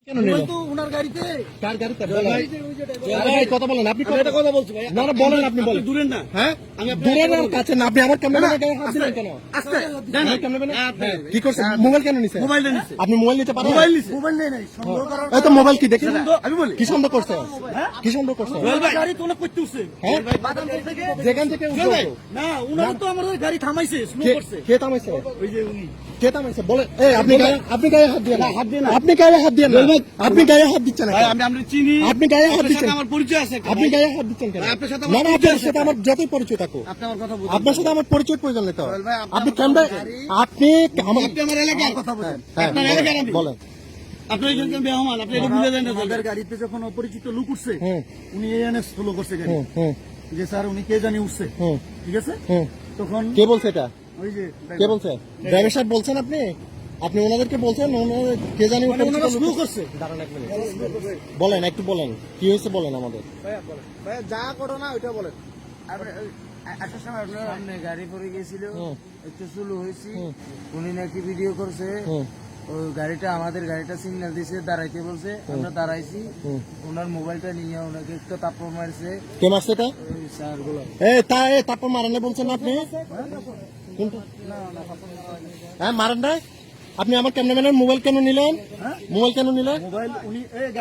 কেন নিল? তো ওনার গাড়িতে কার গাড়িতে? ভাই, কথা বলেন আপনি। আমি একটা কথা বলছি ভাই। না, না, বলেন আপনি বলেন। দূরের না। হ্যাঁ, আমি আপনার দূরে একটা না, কথা কাছে না, আপনি আমার ক্যামেরাম্যানের গায়ে হাত দিলেন কেন? আস্তে আমার ক্যামেরাম্যান হ্যাঁ, হ্যাঁ, কি করছে? মোবাইল কেন নিছে? মোবাইলটা নিচ্ছে। আপনি মোবাইল নিতে পারেন? মোবাইল নিচ্ছে। মোবাইল নেই নাই। সন্দেহ করার এই তো মোবাইল কি দেখি? আমি বলি। কি সন্দেহ করছে? কি সন্দেহ করছে? জুয়েল ভাই, গাড়ি তো ওনা করতে উঠছে। হ্যাঁ? বাদামপুর থেকে যেখান থেকে জুয়েল ভাই, উঠলো। না, উনারা তো আমাদের গাড়ি থামাইছে, স্লো করছে। কে থামাইছে? ওই যে উনি। কে থামাইছে? বলে এই আপনি গায়ে হাত দিয়ে না। হাত দিয়ে না। আপনি গায়ে হাত দিয়ে না। আপনি গায়ে হাত দিচ্ছেন না ভাই, কেন? আমি আপনাকে চিনি। আপনি গায়ে হাত আপনার দিচ্ছেন। সাথে আমার পরিচয় আছে একটা, আপনি ভাই। গায়ে হাত দিচ্ছেন কেন? ভাই, আপনার সাথে না, আমার না, পরিচয় আপনার আছে সাথে আমার যতই পরিচয় থাকুক, আপনি আমার কথা বলুন। আপনার সাথে আমার পরিচয় প্রয়োজন নেই তো। জুয়েল ভাই, আপনি আপনি আমার ক্যামেরা গাড়ি- আপনি আমার আপনি আমার এলাকার কথা বলেন। হ্যাঁ, আপনার এলাকার আমি। বলেন। আপনি এখানকার বেহমান, আপনি এটা বুঝে দেন না। আমাদের গাড়িতে যখন অপরিচিত লোক উঠছে হুম, উনি এনে স্লো করছে গাড়ি হুম, হুম, যে স্যার উনি কে জানি উঠছে হুম, ঠিক আছে হুম। তখন কে বলছে এটা? ওই যে কে বলছে? ড্রাইভার সাহেব বলছেন আপনি? আপনি ওনাদেরকে বলছেন? ওনাদের কে জানি মানে ওনারা উপরিচিত স্লো লোক- করছে। দাঁড়ান এক মিনিট। বলেন, একটু বলেন কি হয়েছে বলেন আমাদের। ভাই যা করো না ওইটা বলেন আসার সময় আপনার সামনে গাড়ি পড়ে গেছিল, হুম, একটু স্লো হয়েছি, হুম, উনি নাকি ভিডিও করছে, হুম, ওই গাড়িটা আমাদের গাড়িটা সিগন্যাল দিয়েছে, দাঁড়াইতে বলছে, আমরা দাঁড়াইছি, হুম। ওনার মোবাইলটা নিয়ে ওনাকে একটা তাপ্পড় মারছে, কে মারছে এটা? ওই স্যার গুলো। তারপর মারেন বলছেন না আপনি? কোনটা? হ্যাঁ, মারেন নাই? আপনি আমার ক্যামেরাম্যানের মোবাইল কেন নিলেন? মোবাইল কেন নিলেন? মোবাইল উনি